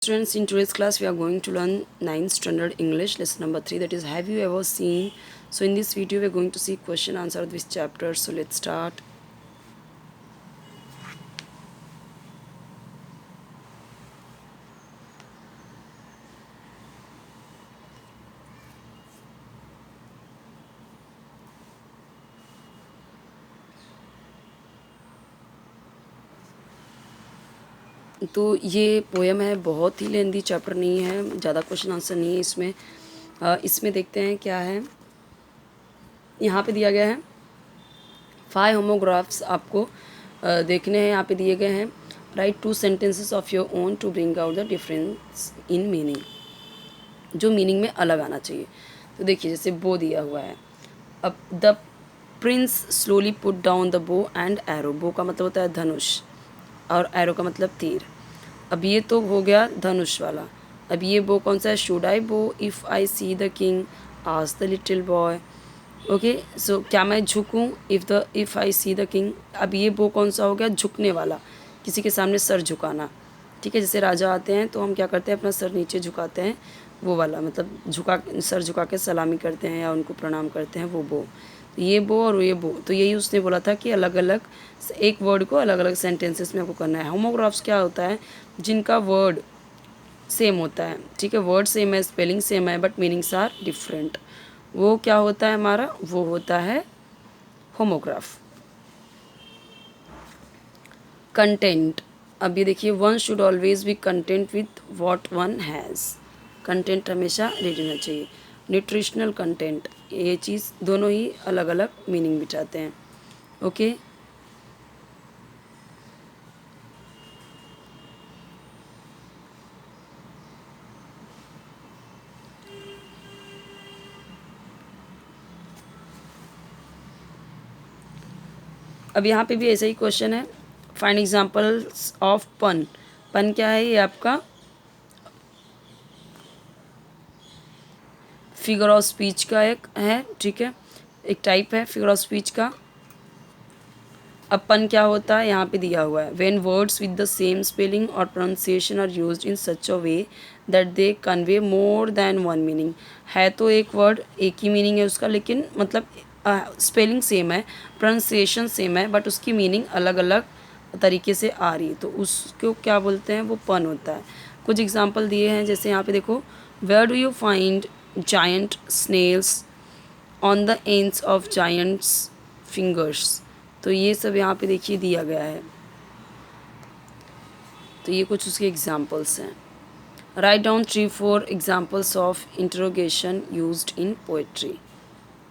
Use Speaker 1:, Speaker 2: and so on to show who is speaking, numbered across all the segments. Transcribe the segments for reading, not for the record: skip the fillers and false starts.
Speaker 1: Students, in today's class we are going to learn 9th standard English lesson number 3, that is have you ever seen. So in this video we are going to see question answer of this chapter. So let's start. तो ये poem है, बहुत ही लेंदी chapter नहीं है, ज़्यादा question answer नहीं है इसमें। इसमें देखते हैं क्या है। यहाँ पे दिया गया है 5 होमोग्राफ्स आपको देखने हैं, यहाँ पे दिए गए हैं। Write 2 sentences of your own to bring out the difference in meaning, जो मीनिंग में अलग आना चाहिए। तो देखिए जैसे बो दिया हुआ है। अब the Prince slowly put down the bow and arrow. बो का मतलब होता है धनुष और एरो का मतलब तीर। अब ये तो हो गया धनुष वाला। अब ये बो कौन सा है? Should I bow if I see the king, asked the little boy. Okay, so क्या मैं झुकूं if I see the king. अब ये बो कौन सा हो गया? झुकने वाला, किसी के सामने सर झुकाना। ठीक है, जैसे राजा आते हैं तो हम क्या करते हैं? अपना सर नीचे झुकाते हैं, वो वाला मतलब सर झुका के सलामी करते हैं या उनको प्रणाम करते हैं, वो बो। तो ये बो और ये बो, तो यही उसने बोला था कि अलग अलग एक वर्ड को अलग अलग सेंटेंसेस में आपको करना है। होमोग्राफ्स क्या होता है? जिनका वर्ड सेम होता है। ठीक है, वर्ड सेम है, स्पेलिंग सेम है, बट मीनिंग्स आर डिफरेंट। वो क्या होता है हमारा? वो होता है होमोग्राफ। कंटेंट, अब ये देखिए, one should always be content with what one has. Content हमेशा रेडी होना चाहिए। न्यूट्रिशनल कंटेंट, ये चीज़ दोनों ही अलग अलग मीनिंग बिठाते हैं। ओके, अब यहाँ पे भी ऐसा ही क्वेश्चन है। फाइंड एग्जांपल्स ऑफ पन। पन क्या है? ये आपका फिगर ऑफ स्पीच का एक है। ठीक है, एक टाइप है फिगर ऑफ स्पीच का। अब पन क्या होता है? यहाँ पे दिया हुआ है। When words with the same spelling और pronunciation are used in such a way that they convey more than one meaning. है तो एक वर्ड, एक ही मीनिंग है उसका, लेकिन मतलब स्पेलिंग सेम है, प्रोनाउंसिएशन सेम है, बट उसकी मीनिंग अलग अलग तरीके से आ रही है, तो उसको क्या बोलते हैं? वो पन होता है। कुछ एग्जाम्पल दिए हैं, जैसे यहाँ पे देखो, where do you find giant snails on the ends of giants fingers. तो ये सब यहाँ पे देखिए दिया गया है। तो ये कुछ उसके एग्जाम्पल्स हैं। Write down 3-4 examples of interrogation used in poetry.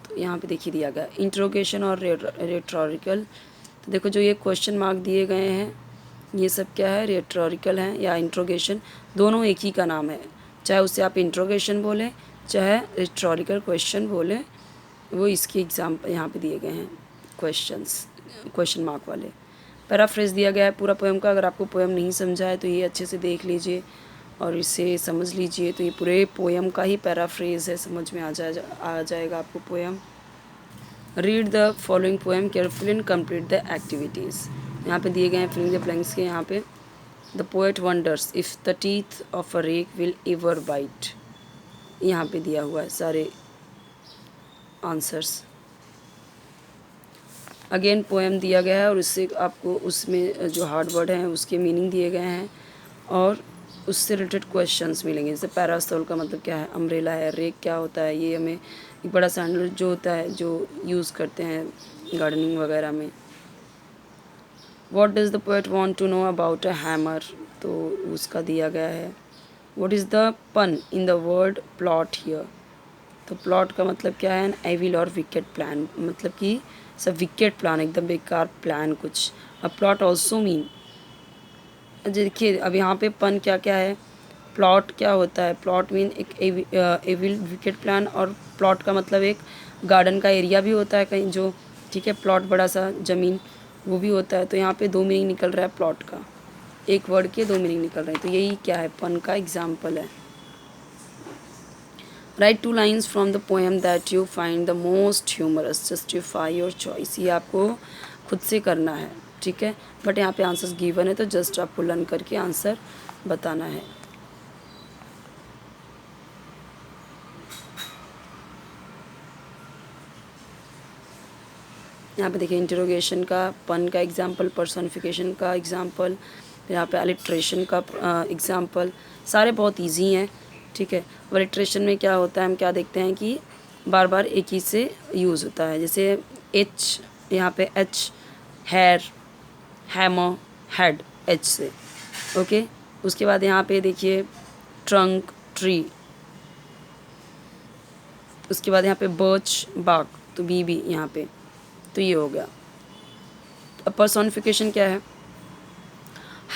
Speaker 1: तो यहाँ पे देखिए दिया गया इंट्रोगेशन और रेटोरिकल। तो देखो जो ये क्वेश्चन मार्क दिए गए हैं, ये सब क्या है? रेटोरिकल हैं या इंट्रोगेशन, दोनों एक ही का नाम है। चाहे उसे आप इंट्रोगेशन बोलें, चाहे रेटोरिकल क्वेश्चन बोलें, वो इसके एग्जाम्पल यहाँ पे दिए गए हैं। क्वेश्चन मार्क वाले। पैराफ्रेज दिया गया है पूरा पोएम का। अगर आपको पोएम नहीं समझा है तो ये अच्छे से देख लीजिए और इसे समझ लीजिए। तो ये पूरे पोएम का ही पैराफ्रेज है, समझ में आ जाएगा आपको poem. Read the following poem carefully and complete the activities. यहाँ पे दिए गए हैं फिलिंग द ब्लैंक्स के। यहाँ पे the poet wonders if the teeth of a rake will ever bite. यहाँ पे दिया हुआ है सारे आंसर्स। अगेन पोएम दिया गया है और उससे आपको उसमें जो हार्ड वर्ड हैं उसके मीनिंग दिए गए हैं और उससे रिलेटेड क्वेश्चंस मिलेंगे। जैसे पैरासोल का मतलब क्या है? अम्ब्रेला है। रेक क्या होता है? ये हमें एक बड़ा सा हैंडल जो होता है, जो यूज़ करते हैं गार्डनिंग वगैरह में। What does the poet want to know about a hammer. तो उसका दिया गया है। What is the pun in the word plot here. तो प्लॉट का मतलब क्या है? एन एविल और विकेट प्लान, मतलब कि सब विकेट प्लान, एकदम बेकार प्लान कुछ। अब प्लॉट ऑल्सो मीन, देखिए अब यहाँ पे पन क्या क्या है? प्लॉट क्या होता है? प्लॉट मीन एक एविल विकेट प्लान, और प्लॉट का मतलब एक गार्डन का एरिया भी होता है कहीं जो, ठीक है, प्लॉट बड़ा सा ज़मीन वो भी होता है। तो यहाँ पे 2 मीनिंग निकल रहा है प्लॉट का, एक वर्ड के 2 मीनिंग निकल रहे हैं। तो यही क्या है? पन का एग्जाम्पल है। Write 2 lines from the poem that you find the most humorous, justify your choice. ये आपको खुद से करना है, ठीक है, बट यहाँ पे आंसर्स गिवन है तो जस्ट आपको लर्न करके आंसर बताना है। यहाँ पे देखिए इंटरोगेशन का, पन का एग्जाम्पल, पर्सोनिफिकेशन का एग्जाम्पल, यहाँ पे अलिट्रेशन का एग्जाम्पल, सारे बहुत इजी हैं, ठीक है। अलिट्रेशन में क्या होता है, हम क्या देखते हैं कि बार बार एक ही से यूज़ होता है। जैसे एच, यहाँ पे H, hair, hammer, head, H से, ओके। उसके बाद यहाँ पे देखिए ट्रंक, ट्री, उसके बाद यहाँ पे बर्च, बाग, तो बी यहाँ पे, तो ये हो गया। अब पर्सोनिफिकेशन क्या है,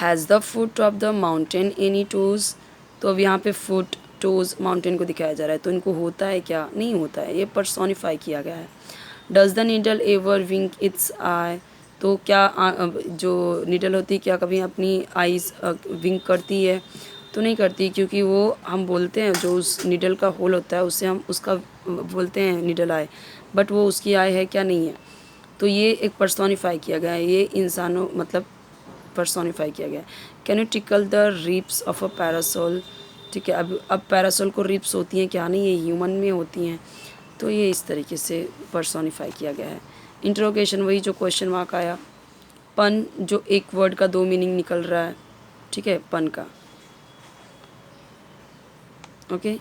Speaker 1: has the foot of the mountain any toes, तो अब यहाँ पे फुट, टोज, माउंटेन को दिखाया जा रहा है, तो इनको होता है क्या, नहीं होता है, ये पर्सोनिफाई किया गया है। Does the needle ever wink its eye, तो क्या जो नीडल होती है क्या कभी अपनी आईज विंक करती है, तो नहीं करती, क्योंकि वो हम बोलते हैं जो उस नीडल का होल होता है उससे हम उसका बोलते हैं नीडल आई, बट वो उसकी आई है क्या, नहीं है। तो ये एक पर्सोनिफाई किया गया है, ये इंसानों मतलब पर्सोनिफाई किया गया है। Can you tickle the ribs of a parasol, ठीक है। अब पैरासोल को रिप्स होती हैं क्या, नहीं, ये ह्यूमन में होती हैं, तो ये इस तरीके से पर्सोनिफाई किया गया है। इंट्रोगेशन वही जो क्वेश्चन मार्क आया, पन जो एक वर्ड का दो मीनिंग निकल रहा है, ठीक है, पन का, ओके।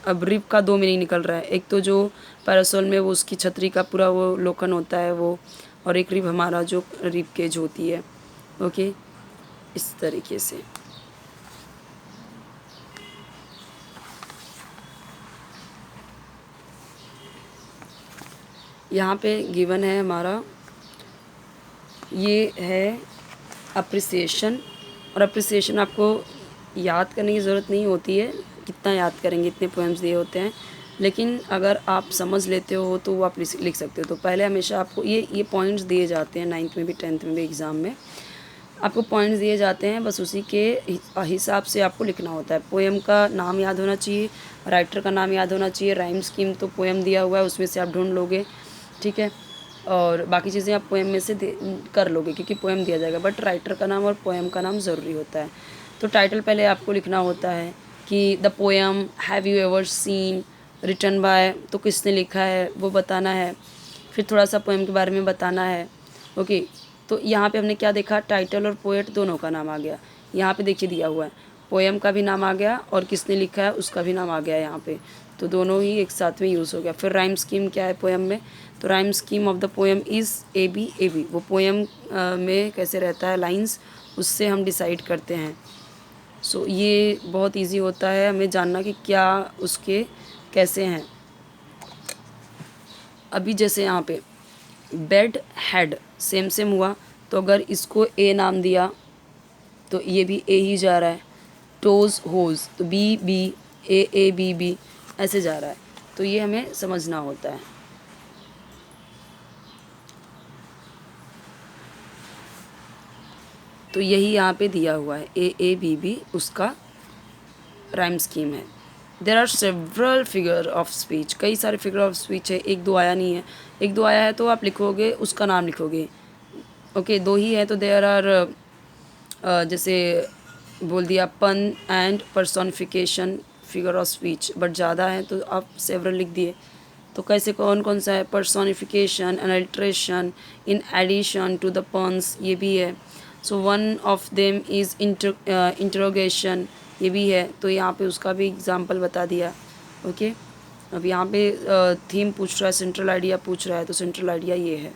Speaker 1: अब रिप का दो मीनिंग निकल रहा है, एक तो जो पैरासोल में वो उसकी छतरी का पूरा वो लोखन होता है वो, और एक रिप हमारा जो रिप केज होती है, ओके, इस तरीके से। यहाँ पे गिवन है हमारा, ये है अप्रिसिएशन, और अप्रिसिएशन आपको याद करने की ज़रूरत नहीं होती है, कितना याद करेंगे, इतने पोएम्स दिए होते हैं, लेकिन अगर आप समझ लेते हो तो वो आप लिख सकते हो। तो पहले हमेशा आपको ये पॉइंट्स दिए जाते हैं, 9th में भी 10th में भी एग्ज़ाम में आपको पॉइंट्स दिए जाते हैं, बस उसी के हिसाब से आपको लिखना होता है। पोएम का नाम याद होना चाहिए, राइटर का नाम याद होना चाहिए, राइम स्कीम तो पोएम दिया हुआ है उसमें से आप ढूंढ लोगे, ठीक है, और बाकी चीज़ें आप पोएम में से कर लोगे क्योंकि पोएम दिया जाएगा, बट राइटर का नाम और पोएम का नाम ज़रूरी होता है। तो टाइटल पहले आपको लिखना होता है कि the poem have you ever seen written by, तो किसने लिखा है वो बताना है, फिर थोड़ा सा पोएम के बारे में बताना है, ओके। तो यहाँ पे हमने क्या देखा, टाइटल और पोएट दोनों का नाम आ गया। यहाँ पे देखिए दिया हुआ है, पोएम का भी नाम आ गया और किसने लिखा है उसका भी नाम आ गया यहाँ पे, तो दोनों ही एक साथ में यूज़ हो गया। फिर राइम स्कीम क्या है पोएम में, तो rhyme scheme of the poem is A B, वो पोएम में कैसे रहता है लाइंस, उससे हम डिसाइड करते हैं। सो ये बहुत इजी होता है हमें जानना कि क्या उसके कैसे हैं। अभी जैसे यहाँ पे बेड, हेड सेम हुआ, तो अगर इसको ए नाम दिया तो ये भी ए ही जा रहा है, टोज, होज, तो बी, ए बी ऐसे जा रहा है, तो ये हमें समझना होता है। तो यही यहाँ पे दिया हुआ है, ए बी उसका राइम स्कीम है। There are several figure of speech, कई सारे फिगर ऑफ स्पीच है, एक दो आया नहीं है, एक दो आया है तो आप लिखोगे उसका नाम लिखोगे, ओके। दो ही है तो देर आर जैसे बोल दिया पन and personification figure of speech, but ज़्यादा है तो आप सेवरल लिख दिए। तो कैसे कौन कौन सा है, personification, alliteration, in addition to the puns, ये भी है। So one of them is interrogation, ये भी है, तो यहाँ पे उसका भी एग्जाम्पल बता दिया, ओके। अब यहाँ पे थीम पूछ रहा है, सेंट्रल आइडिया पूछ रहा है, तो सेंट्रल आइडिया ये है।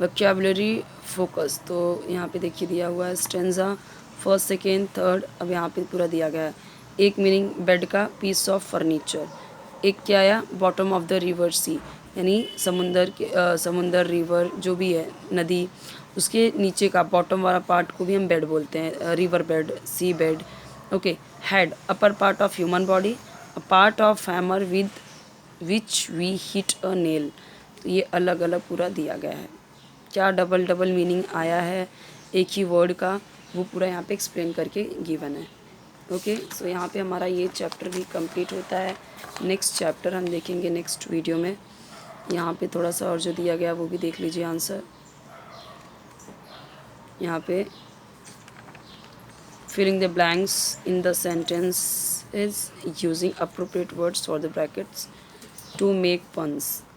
Speaker 1: वोकैबुलरी फोकस, तो यहाँ पे देखिए दिया हुआ है स्टेंजा फर्स्ट, सेकेंड, थर्ड, अब यहाँ पे पूरा दिया गया है। एक मीनिंग बेड का, पीस ऑफ फर्नीचर। एक क्या आया, बॉटम ऑफ द रिवर सी, यानी समुंदर के समुंदर, रिवर जो भी है नदी, उसके नीचे का बॉटम वाला पार्ट को भी हम बेड बोलते हैं, river bed, sea bed, okay. Head, upper part of human body, a part of hammer with which we hit a nail, तो ये अलग अलग पूरा दिया गया है। क्या डबल मीनिंग आया है एक ही वर्ड का, वो पूरा यहाँ पे एक्सप्लेन करके गिवन है, ओके। सो यहाँ पे हमारा ये चैप्टर भी कंप्लीट होता है। नेक्स्ट चैप्टर हम देखेंगे नेक्स्ट वीडियो में। यहाँ पे थोड़ा सा और जो दिया गया वो भी देख लीजिए आंसर। यहाँ पे filling the blanks in the sentences using appropriate words for the brackets, to make puns.